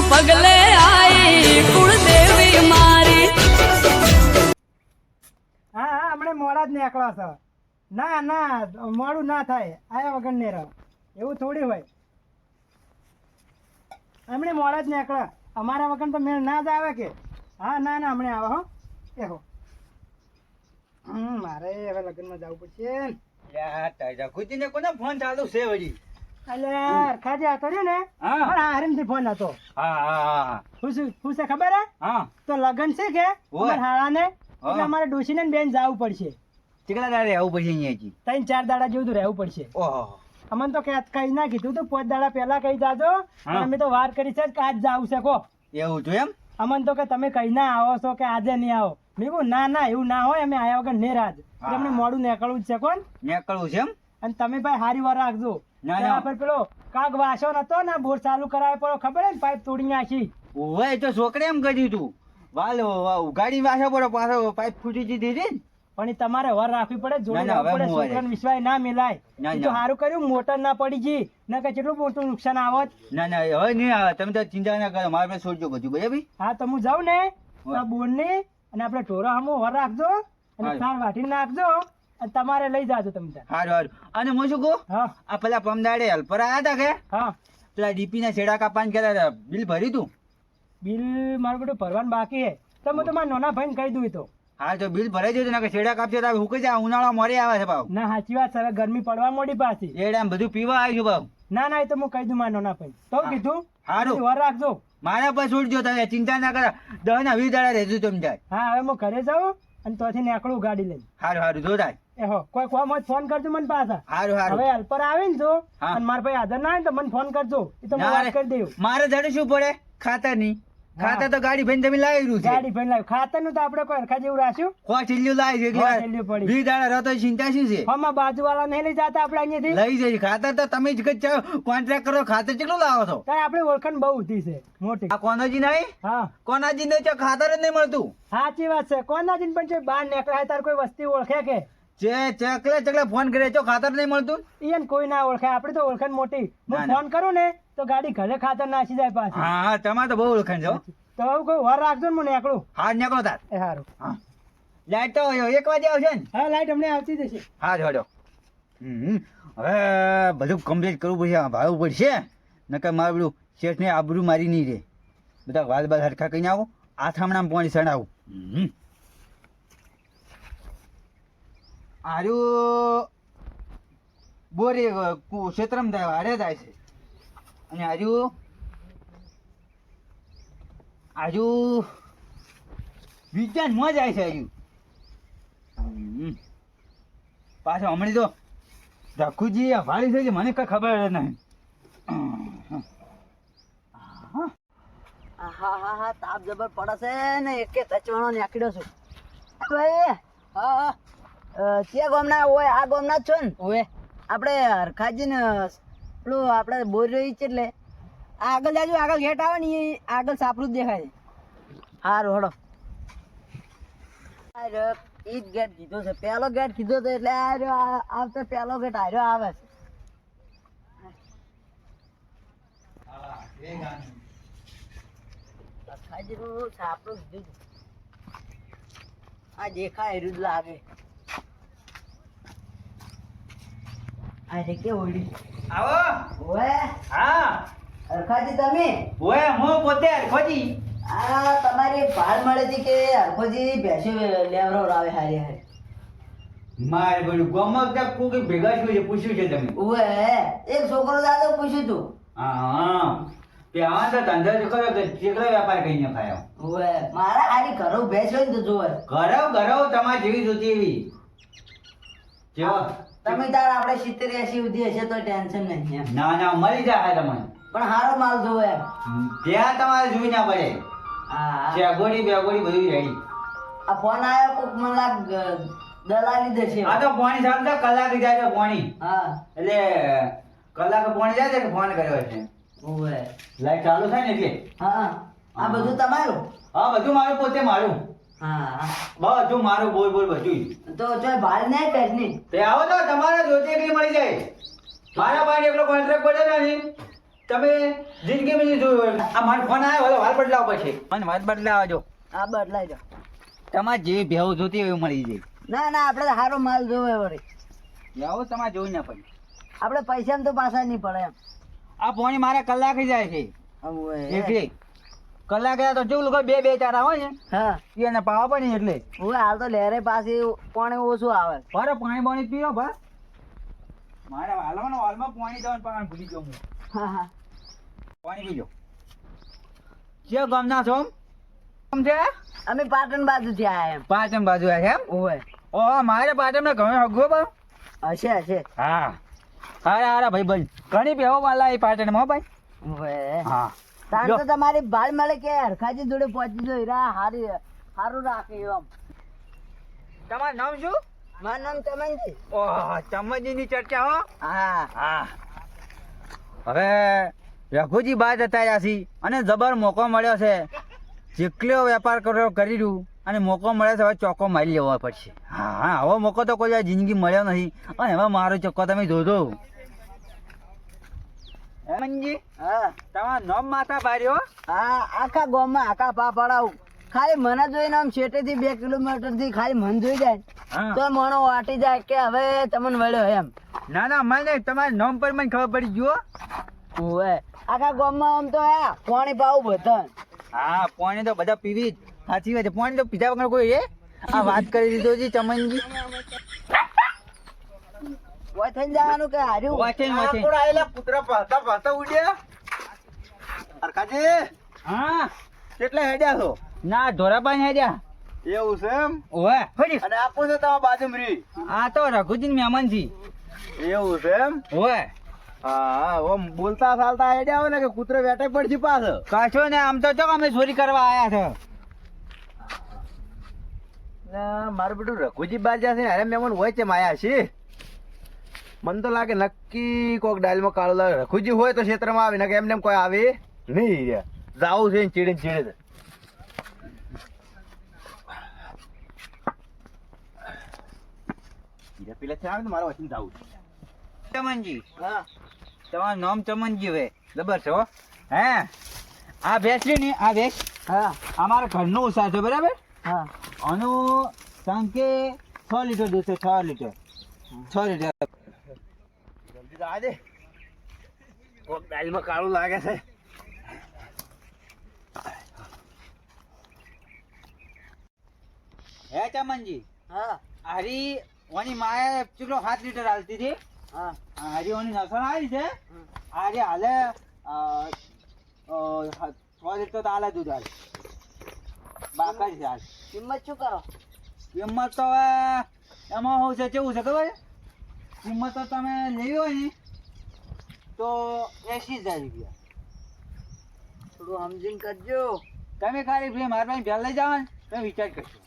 પગલે આઈ કુળદેવી મારી. હા હા હમણાં મોડા જ નીકળ્યા છે. ના ના મોડું ના થાય આયા વગર ને રહો એવું થોડી હોય. હમણાં મોડા જ નીકળ્યા અમારા વગર તો મેળ ના જ આવે કે. હા ના ના હમણાં આવે હો એહો. મારે હવે લગ્નમાં જવું પડશે. ખુદીને કોને ફોન ચાલુ છે વળી? એટલે અરખાજી હતો ને હા. મારા હારીમથી ફોન હતો. હા હા હા શું છે ખબર હે? હા તો લગ્ન છે કે ઓય. અમારા હાળાને હા. એટલે અમારે ડોશીને ને બેન જવું પડશે. કેટલા દાડે આવું પછી અહીંયાથી? 3-4 દાડા જેવું તો રહેવું પડશે. ઓહો અમને તો કઈ ના કીધું તું 5 દાડા પહેલા કઈ જાજો. હા. પણ અમે તો વાર કરી છે કે આજ જાવ છે કો. એવું તો એમ? અમને તો કે તમે કઈ ના આવો છો કે આજે નહીં આવો. મેં કહ્યું ના ના એવું ના હોય અમે આયા વગર ને રાજ એટલે અમને મોડું નીકળવું જ છે કોણ. નીકળવું છે એમ? અને તમે ભાઈ હારી વાર રાખજો. ના, ના. ત્યાં પર પેલો કાગ વાસો નતો ને બોર ચાલુ કરાવે પડો ખબર હે ને પાઇપ તોડી નાખી. ઓવે એ તો છોકરે એમ કર્યું તું. વાલ ઉગાડી વાસો પડો પાછો પાઇપ ફૂટી દીધી હતી ને. પણ ઈ તમારે વર રાખવી પડે જોડે ના, ના, રહેવું પડે હવે હું વરે. છોકરાને વિશ્વાસ ના મેલાય. ના, ઈ તો ના. સારું કર્યું મોટર ના પડી ગઈ ન કે કેટલું મોટું નુકસાન આવત. ના ના હવે નહીં આવે તમે તો ચિંતા ના કરો મારે પાસે છોડજો બધું બરાબર? હા તો હું જાઉં ને હા. તો બોનની અને આપણે ઢોરો હમો વર રાખજો અને હા. સાર વાટીને નાખજો અને તમારે લઈ જાજો તમે તાર. સારું સારું અને હું શું કહું હા આ પેલા પમદાડે હેલ્પર આવ્યા હતા કે હા પેલા ડીપી ના છેડા કાપવાનું કહેતા હતા બિલ ભર્યું તું? બિલ મારું બધું ભરવાનું બાકી હે તો હું તમારા નાના ભાઈને કહી દઉં ઈ તો. હા તો બિલ ભરાઈ જતું ને કે છેડા કાપશે તો હું કઈ જાય ઉનાળા મોરે આવે છે ભાવ ના સાચી વાત સર ગરમી પડવા મોડી પાછી. એડ આમ બધું પીવા આવ્યું ભાવ ના ના એ તો હું કહી દઉં મારા નાના ભાઈ તો હા. કીધું હારું. બધું વર રાખજો. મારા પર છોડજો તમે ચિંતા ના કરો 10 ના 20 દાડા રહેજો તમે જાય. હા હવે હું ઘરે જાઉં અને ત્યાંથી નીકળું ગાડી લઈને. સારું સારું જો થાય. એહો કોઈ કોમ હોય તો ફોન કરજો મને પાછા. સારું હવે સારું હેલ્પર આવે ને જો હા. અને મારા ભાઈ હાજર ના આવે ને તો મને ફોન કરજો એ તો હું ના વાત રે, કરી દઉં. મારે ધડે શું પડે ખાતર ની હા. ખાતર તો ગાડી ભાઈ તમે લાવી રહ્યું છે ગાડી ભાઈ લાવ્યું ખાતર નું તો આપણે કોઈ હરખા જેવું રાખ્યું. કોઈ ઠીલ્યું લાવી છે કોઈ ઠીલ્યું પડી. 20 દાડા રહો તો ચિંતા શું છે? હમણાં બાજુવાળા નહીં લઈ જતા આપણે અહીંયાથી. લઈ જઈ ખાતર તો તમે જ કોન્ટ્રાક્ટ કરો ખાતર કેટલું લાવો છો? તારે આપણી ઓળખાણ બહુ ઊંધી છે મોટી. આ કોનાજી નહીં હા કોનાજી નહીં તો ખાતર જ નહીં મળતું. સાચી વાત છે કોના જીન પણ છે બહાર નીકળાય તાર કોઈ વસ્તી ઓળખે કે ચકલે ફોન કરે તો ખાતર નહીં મળતું. ઈયન કોઈ ના ઓળખે આપડી તો ઓળખાણ મોટી. ના, હું ના. ફોન કરું ને તો ગાડી ઘરે ખાતર નાસી જાય પાછી. હા હા તમારે તો બહુ ઓળખાણ છો. તો હવે કોઈ વાર રાખજો ને હું નીકળું. હા નીકળો તાર. એ સારું. હા લાઈટ તો 1 વાગે આવશે ને? હા લાઈટ અમને આવતી જશે. હા જોડો. હવે બધું કમ્પ્લીટ કરવું પડશે ભાવવું પડશે નકર મારું પેલું શેઠને આબરૂ મારી નહીં રે. બધા વાલ બાલ હરખા કરીને આવો આથામણામાં પાણી ચડાવું. આર્યું બોરે ક્ષેત્રમાં થાય હારે થાય છે અને આજુ વિજ્ઞાનમાં જાય છે આજુ. પાછો હમણાં તો ધક્કુજી ભાડી થઈ છે મને કઈ ખબર જ નહીં. હા હા હા તાપ જબર પડે છે ને એકે તચવાનો નીકળ્યો છું ભાઈ હા તે ગામના હોય આ ગામના જ છો ને ઓય આપણે હરખાજી ને પેલું આપણે બોર રહી છે એટલે આગળ જાજો આગળ ગેટ આવે ને એ આગળ સાપરું જ દેખાય સારું હડો ઈ જ ગેટ કીધો છે પહેલો ગેટ કીધો તો એટલે આવતો પહેલો ગેટ હાર્યો આવે છે હરખાજીનું સાપરું કીધું આ દેખાય એરું જ લાગે આ રે કે ઓડી આવો. ઓએ હા હરખાજી તમે ઓય હું પોતે હરખોજી. આ તમારી ભાડ મળે છે કે હરખોજી ભેંસો લેવરાવે હારી હારી મારે બધું ગમક કોઈ ભેગા થયું છે પૂછ્યું છે તમે? ઓએ એક છોકરો દાદો પૂછ્યું તું હા તે આ તો ધંધો જ કર્યો કે ચીકલો વેપાર કઈ ન ખાયો. ઓએ મારા હારી ઘરો ભેંસ હોય ને તો જોવે ગરવ તમારે જેવી જોતી એવી જેવો. તમે તાર આપણે 70-80 સુધી હશે તો ટેન્શન નહીં એમ ના ના મળી જાય તમને પણ હારો માલ જોવે એમ ત્યાં તમારે જોઈ ના પડે. હા ચેગોડી બેગોડી બધું રેડી. આ ફોન આવ્યો કોક મને લાગ દલાલી દેશે આ તો પાણી સામે કલાક જાય છે પાણી હા એટલે કલાક પાણી જાય છે કે ફોન કર્યો છે. ઓએ લાઈટ ચાલુ થાય ને એટલે હા આ બધું તમારું હા બધું મારું પોતે મારું હા બધું મારું બોલ બોલ બધું. તો ચોય ભાડ નહીં પેટની તે આવો તો તમારે જોતી એટલી મળી જાય. મારા પાસે એટલો કોન્ટ્રાક્ટ પડે ને તમે જિંદગીમાં નહીં જોયું હોય. આ મારો ફોન આવ્યો હવે વાલ બદલાવો પછી મને વાલ બદલાવા જો હા બદલાઈ જાઓ. તમારે જે ભેવ જોતી હોય એવું મળી જાય. ના ના આપણે સારો માલ જોવે વળી. લાવો તમારે જોઈ ના પડે. આપણે પૈસા તો પાછા નહીં પડે એમ. આ પોણી મારે કલાકે જાય છે આમ હોય. એટલે કલાકે તો જેવું લોકો બે બે ચાર આવે ને હા એને પાવા પડે ને એટલે હું હાલ તો લહેરે પાછી પાણી ઓછું આવે. બરાબર પાણી પાણી પીવો ભા મારે વાલવાનો વાલમાં પાણી જવાનું પાણી ભૂલી ગયો હું. હા હા પાણી પીજો. કયો ગામના છો કેમ છે? અમે પાટણ બાજુથી આયા એમ. પાટણ બાજુ આવે એમ? ઓય ઓ મારે પાટણ ઘણો હગવો બા. હશે હશે. હા હારા હારા ભાઈ ભાઈ ઘણી બેહો વાલા એ પાટણમાં ભાઈ. ઓય હા તાણ જો. તો તમારી ભાળ મળે કે હરખાજી જોડે પહોંચી જો હીરા હારું રાખે એમ. તમારું નામ શું? મારું નામ ચમનજી. ઓહ ચમનજીની ચર્ચા હો. હા હા હવે રઘુજી બાદ હતા છી અને જબર મોકો મળ્યો છે. જેટલો વેપાર કર્યો કરી રહ્યું અને મોકો મળે છે હવે ચોખ્ખો મારી લેવો પડશે. હા હા આવો મોકો તો કોઈ જિંદગી મળ્યો નથી અને હવે મારો ચોખ્ખો તમે જોજો. હેમનજી હા તમારું નામ માથા ભાર્યો. હા આખા ગામમાં આખા પા પડાવું. ખાલી મને જોઈને આમ શેટેથી 2 કિલોમીટર થી ખાલી મન જોઈ જાય હા. તો મણો વાટી જાય કે હવે તમને વળ્યો એમ. ના ના મને તમારા નામ પર મને ખબર પડી ગયો. ઓય આખા ગામમાં આમ તો આ પાણી પાવું બધા. હા પાણી તો બધા પીવી જ સાચી વાત છે. પાણી તો પીધા વગર કોઈ એ આ વાત કરી દીધો છે ચમનજી. ઓય થઈને જવાનું કે હાર્યું. વાંચે વાંચે. કૂતરા પાતા પાતા ઉડ્યા હરખાજી હા કેટલા હેડ્યા છો? ના ધોરાબાઈ હેડ્યા. એવું છે એમ? ઓવે ફરી અને આપો છો તમારા બાજુમરી? આ તો રઘુજી મહેમાન છી. એવું છે એમ? ઓવે હા ઓમ બોલતા ચાલતા હેડ્યા હોય ને કે કૂતરો વેટે પડશે પાછો. કાશો ને આમ તો ચો અમે ચોરી કરવા આયા છે. મારું બેટું રઘુજી બાર જશે ને અરે મહેમાન હોય છે માયા છે. મને તો લાગે નક્કી કોક ડાયલમાં કાળો લાગે. રઘુજી હોય તો ક્ષેત્રમાં આવે ને કે એમને એમ કોઈ આવે નહીં રે. જાવું છે ને ચીડે ને ચીડે. પેલા છે આવે ને મારા વચન જાવું છે. ચમનજી હા તમારું નામ ચમનજી હોય જબર છે હો. હે આ ભેંસ છે ને આ ભેંસ હા અમારા ઘરનું ઉસાર છે બરાબર. હા આનું સાંજે 6 લીટર દૂધ છે. 6 લીટર 6 લીટર. જલ્દી જા દે. કોક ડાયલમાં કાળું લાગે છે. હે ચમનજી હા હારી ઓની માએ ચૂલો 7 લીટર હાલતી હતી. હા હારી ઓની નસણ આવી છે. હારી હાલે 6 લીટર તો હાલે દૂધ હાલે બાકા છે હાલ. કિંમત શું કરો? કિંમત તો હવે એમાં શું છે કેવું છે ખબર છે? કિંમત તો તમે લેવી હોય ને તો 80,000 રૂપિયા. થોડું સમજીને કરજો. તમે ખાલી ફ્રી મારા પાસે ભેળ લઈ જાઓ ને તમે વિચાર કરશો.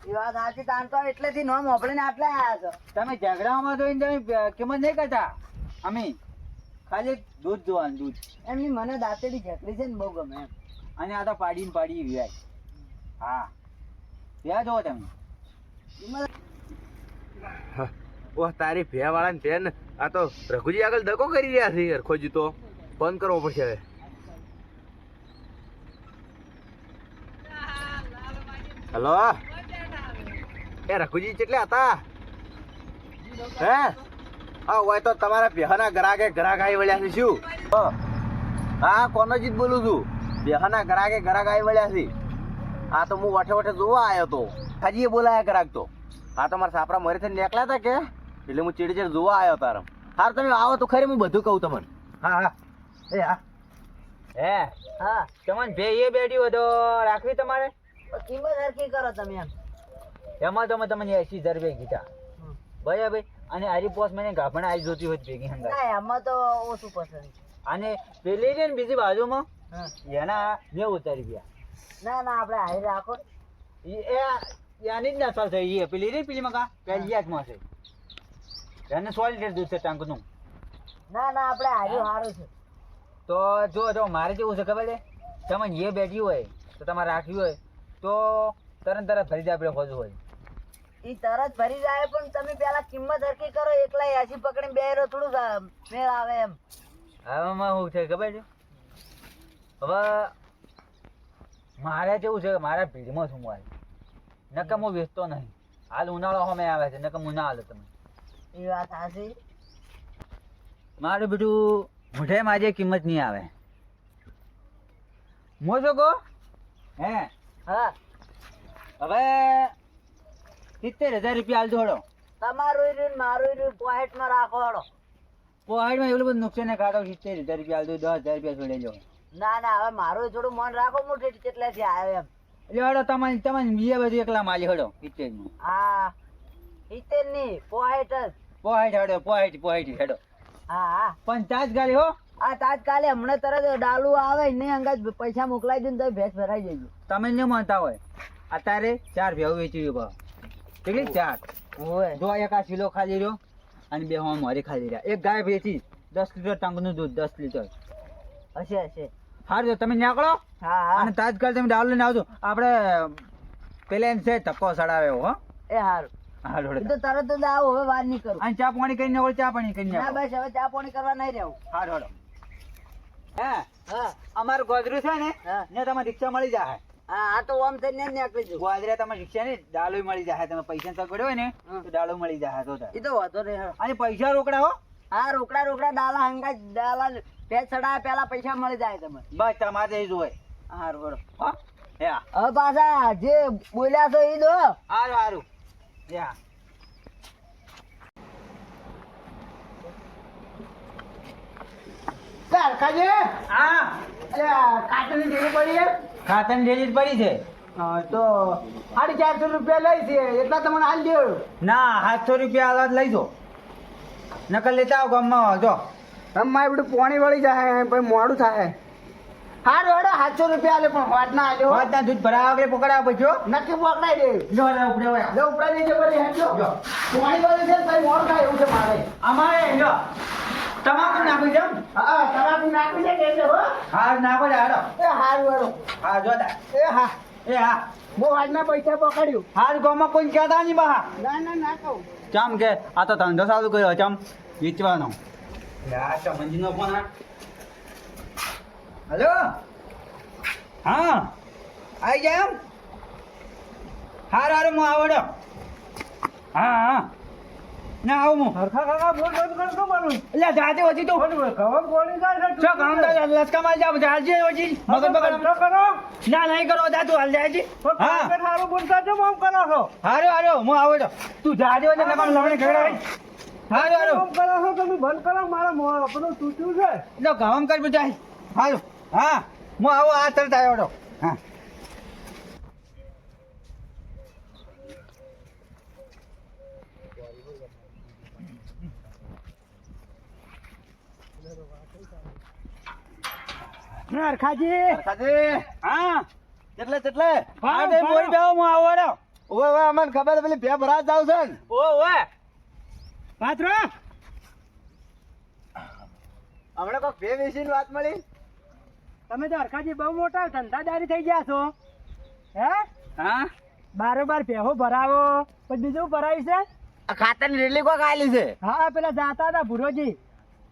એ વાત સાચી. તાણ તો એટલેથી નોમ મોકલીને આટલા આયા છો. તમે ઝઘડામાં જોઈને તમે કિંમત નહીં કરતા. અમે ખાલી દૂધ જોવાનું દૂધ. એમની મને દાંતેડી ઝકડી છે ને બહુ ગમે એમ. અને આ તો પાડીને પાડી વ્યાજ. હા વ્યાજ જોવો તમે. કિંમત ઓહ તારી ભે વાળા ને ભે ને આ તો રઘુજી આગળ દગો કરી રહ્યા છે હરખોજી તો બંધ કરવો પડશે હવે. હેલો એ રઘુજી કેટલા હતા? હે હા હોય તો તમારા ભેહાના ગ્રાહકે ગ્રાહક આવી વળ્યા છે શું? હા કોનોજી જ બોલું છું. ભેહાના ગ્રાહકે ગ્રાહક આવી વળ્યા છે. આ તો હું વઠે વઠે જોવા આવ્યો તો હાજી બોલાયા ગ્રાહક તો. હા તો મારા સાપરા મરે થઈને નીકળ્યા હતા કે એટલે હું ચીડી ચીડ જોવા આવ્યો તારા. હાર તમે આવો તો ખરી હું બધું કહું તમને. હા હા એ હા હે હા તમને ભે એ બેઠી હોય તો રાખવી તમારે. કિંમત હરખી કરો તમે એમ. એમાં તો મેં તમને 80,000 રૂપિયા કીધા બરાબર. અને હારી પોસ મને ગાભણ આવી જોતી હોય તો ભેગી હંગાય. ના એમાં તો ઓછું પસંદ. અને પેલી છે ને બીજી બાજુમાં હા એના 90,000 રૂપિયા. ના ના આપણે હારી રાખો. યાની જ નસલ છે એ પેલી રે પેલીમાં કા પહેલિયામાં છે. એને 100 લીટર દૂધ છે ટાંકનું. ના ના આપણે હાર્યું સારું છે. તો જો મારે કેવું છે ખબર છે? તમને એ બેઠી હોય તો તમારે રાખવી હોય તો તરત ભરી જાય આપણે ખોજવું હોય. ઈ તરત ભરી જાય પણ તમે પેલા કિંમત હરખી કરો. એકલા 80 પકડીને બે થોડું મેળ આવે એમ. આવામાં શું છે ખબર છે હવે મારે કેવું છે મારા ભીડમાં શું હોય નકમ હું વેચતો નહીં હાલ ઉનાળો અમે આવે છે નકમ હું ના હાલે તમે એ વાત સાચી. મારું બેટું મોઢે મારી કિંમત નહીં આવે મો છો કહો હે હા, હવે 70,000 રૂપિયા હાલજો હળો તમારું ઈ રહ્યું ને મારું ઈ રહ્યું, પોઈન્ટમાં રાખો હળો. પોહાડમાં એટલું બધું નુકસાન ખાતો 70,000 રૂપિયા હાલજો 10,000 રૂપિયા છોડી લો ના ના, હવે મારું થોડું મન રાખો, મોટી કેટલેથી આવ્યો એમ. એટલે હળો તમારે બીએ બધું એકલા માલી હળો 70 નું હા, 70 ની પોઈન્ટ જ. પોહાડ હળો પોહાડ હેડો હા હા, પણ ચાર્જ ગાડી હો આ તાત્કાલિક હમણાં તરત ડાલુ આવે ને અંગત પૈસા મોકલાઈ દઉં ને તો ભેંસ ભરાઈ જજો. તમે ન માનતા હોય અત્યારે 4 ભેવ વેચી ભાવ કેટલી 4 ઓય જો એક આ કિલો ખાલી રહ્યો અને 2 હોમ મારી ખાલી રહ્યા એક ગાય વેચી 10 લીટર ટંકનું દૂધ 10 લીટર હશે હશે. હારું તમે નીકળો હા હા, અને તાત્કાલિક તમે ડાલ લઈને આવજો આપણે પેલેન છે ધક્કો સડાવ્યો હો એ હારું. હારું એ તો તરત જ આવો, હવે વાર નહીં કરું. અને ચા પાણી કરીને આવડે ચા પાણી કરીને ના આવો બસ હવે ચા પાણી કરવા નહીં રહેવું. હારું હાલો હે હા અમારું ગોદરું છે ને હા. ને તમારે રિક્ષા મળી જાય હા, આ તો ઓમ થઈને જ નીકળી જવું. ગોદરે તમારે રિક્ષા ને ડાલો મળી જાય તમે પૈસા તકડ્યો હોય ને હા. તો ડાલો મળી જાય તો એ તો વાંધો નહીં. હા. અને પૈસા રોકડા હો હા, રોકડા ડાલા હંગા ડાલા ભેંસ ચડાવે પેલા પૈસા મળી જાય તમને. બસ તમારે જ હોય હારું બરો. હો હે હા હવે પાછા જે બોલ્યા છો એ દો. હારું હારું યા હા ખાતરની ઢેલી પડી છે તો 450 રૂપિયા લઈ છે એટલા તમને હાલ દે. ના 700 રૂપિયા આલાદ લઈ જો નકલ લેતા આવો ગામમાં જો તમારે બધું પોણી વળી જાય પછી મોડું થાય. હારું હેડો 700 રૂપિયા આલે પણ વાત ના આલ્યો. વાતના દૂધ ભરાવા વગર પકડાવા પછી નક્કી પકડાઈ દે. જો લે ઉપડે હોય જો ઉપડાઈ દેજો બરી હેડજો. પોણી વળી છે ને પછી મોડું થાય એવું છે મારે. અમારે જો તમાકુ નાખી દઉં હા, તમાકુ નાખી દે કે એટલે હો. હા નાખો ને હારો એ હારું હેડો. હા જોતા એ હા, એ હા બહુ આજના પૈસા પકડ્યું. હાલ ગામમાં કોઈ કહેતા નહીં બહાર ના ના ના કહું. ચમ કે આ તો ધંધો સારું કર્યો ચમ વેચવાનો ચમનજીનો ફોન હલો હા આવી જાય એમ હારું હારું હું આવડો હા હા ના આવું હું હરખા કાકા બોલ શું બોલું? એટલે જાતે વધી તો ખબર બોલી જાય છે. શું કામ થાય લસકા માલ જાવ જાજે વધી મગજ બગડ કરો. ના નહીં કરો જાતું હાલ જાયજી હા સારું બોલતા છો આમ કરો છો. હારું હારું હું આવડો તું જાજે વધી નકમ લવણે ઘરે હારું હારું આમ કરો છો તમે બંધ કરો મારા મોં આપણું તૂટ્યું છે. જો ગામ કર બજાય હારું હા હું આવો આ તરત આવ્યો હા હરખાજી હા એટલે આ તે મોરી બેહો હું આવડો ઓવે ઓવે અમને ખબર છે પેલી બે ભરાત જાવ છે ને ઓ ઓએ પાત્રો હમણાં કોઈ બે વેચીની વાત મળી તમે તો હરખાજી બહુ મોટા ધંધાદારી થઈ ગયા છો. હે હા બારોબાર પેહો ભરાવો પછી બીજું ભરાય છે. આ ખાતરની રેલી કોઈ ખાલી છે હા પેલા જાતા હતા ભુરોજી.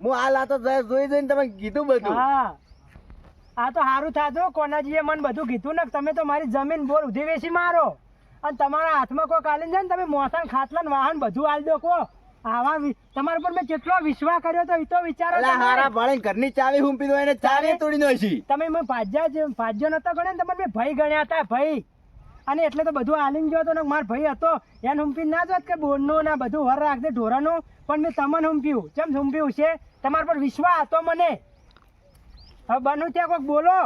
હું હાલ આ તો જોઈ જોઈને તમે કીધું બધું હા આ તો સારું થાતો કોનાજીએ મને બધું કીધું ને તમે તો મારી જમીન બોર ઉધી વેચી મારો અને તમારા હાથમાં કોઈ કાલીને છે ને તમે મોસાન ખાટલા ને વાહન બધું આલી દો કો આવા તમારા પર મેં કેટલો વિશ્વાસ કર્યો તો એ તો વિચારો એટલે તમે. હારા ભાળીને ઘરની ચાવી હુંપી દો એને ચાવી તોડી નાખી તમે મેં ભાજ્યો નતો ગણ્યો ને તમારે મેં ભાઈ ગણ્યા હતા ભાઈ અને એટલે તો બધું આલીને ગયો હતો ને મારો ભાઈ હતો એને હુંપી ના જોત કે બોરનું ને બધું વર રાખજે ઢોરાનું પણ મેં તમને હુંપ્યું કેમ હુંપ્યું છે તમારા પર વિશ્વાસ હતો મને. હવે બનું ત્યાં કોઈક બોલો.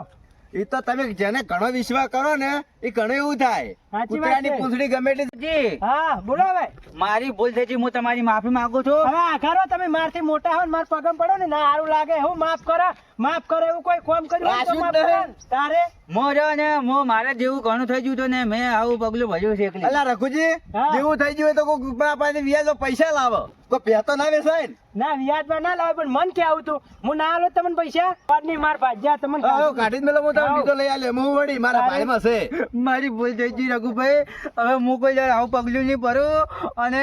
એ તો તમે જેને ઘણો વિશ્વાસ કરો ને એ ઘણું એવું થાય સાચી વાત કૂતરાની છે. પૂંછડી ગમે એટલી જી હા બોલો હવે. મારી ભૂલ થઈ છે હું તમારી માફી માંગુ છું હવે આખારો તમે મારથી મોટા હો ને માર પગમ પડો ને ના સારું લાગે હું માફ કરે એવું કોઈ કોમ કર્યું હોય તો રાશિદ માફ કરે ને. તારે મોજો ને મારે જેવું ઘણું થઈ ગયું હતું ને મેં આવું પગલું ભર્યું છે એકલી અલા રઘુજી હા. જેવું થઈ ગયું હોય તો કોઈ મારા પાસે વ્યાજ પૈસા લાવો કોઈ પહેતો ના વેચાય ને ના વ્યાજમાં ના લાવે પણ મન કે આવતું હું ના આલો તમને પૈસા નહીં માર ભાજ્યા તમને કાઢી જ મેલો હું તમે બીજો લઈ આલ્યો હું વળી મારા ભાઈમાં છે મારી ભૂલ થઈ ગઈ રઘુભાઈ. હવે હું કોઈ દાડે આવું પગલું નહીં ભરું અને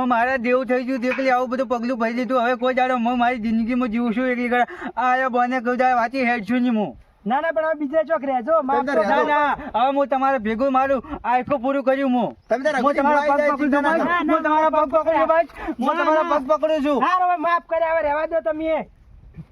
મારા દેવું થઈ ગયું એટલે આવું બધું પગલું ભરી દીધું. હવે કોઈ દાડે હું મારી જિંદગીમાં જીવું છું એકલી ઘડા આ બોને કોઈ દાડે વાંચી હેડ છું નહીં હું. ના ના પણ હવે બીજે ચોક રહેજો માફ તો ના ના હવે હું તમારે ભેગું મારું આખું પૂરું કર્યું હું. તમે હું તમારા પગ પકડું છું ભાઈ. હું તમારા પગ પકડું ભાઈ. હું તમારા પગ પકડું છું. હા હવે માફ કર્યા હવે રહેવા દો તમે.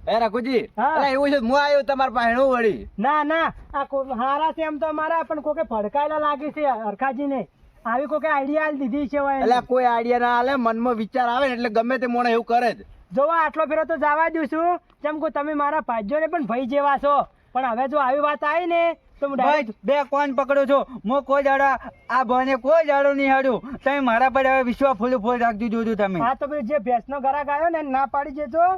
એ રઘુજી હા. અલા એવું છે હું આવ્યો તમારા પાસે હું વળી ના ના આ હારા છે એમ તો અમારા પણ કોકે ભડકાયેલા લાગે છે હરખાજીને આવી કોકે આઈડિયા આલી દીધી છે હવે એટલે કોઈ આઈડિયા ના આલે મનમાં વિચાર આવે ને એટલે ગમે તે મોણે એવું કરે જ. જોવા આટલો ફેરો તો જવા દઉં છું જેમ કે તમે મારા ભાઈઓ ને પણ ભાઈ જેવા છો પણ હવે જો આવી વાત આવી ને તો હું ભાઈ direct- બે કોણ પકડો છો હું કોઈ દાડા આ ભાઈને કોઈ દાડો નહીં હાડું. તમે મારા પર હવે વિશ્વાસ ફૂલ રાખજો જોજો તમે. હા તો પછી જે ભેંસનો ગરાક આવ્યો ને એને ના પાડી દેજો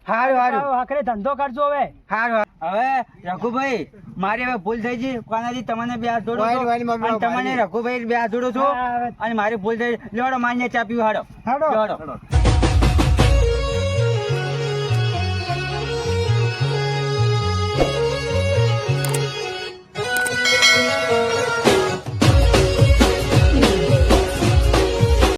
હારું હારું આખરે ધંધો કરજો હવે હારું હવે રઘુભાઈ મારી હવે ભૂલ થઈ ગઈ કોનાથી તમને બે હાથ જોડો વાઈન, છો વાઈન, મમ્મી, અને તમને વાઈન. રઘુભાઈ બે હાથ જોડો છો હા, હવે. અને મારી ભૂલ થઈ લેવડો માન્ય ચા પીવું હાડો હાડો. લેવડો.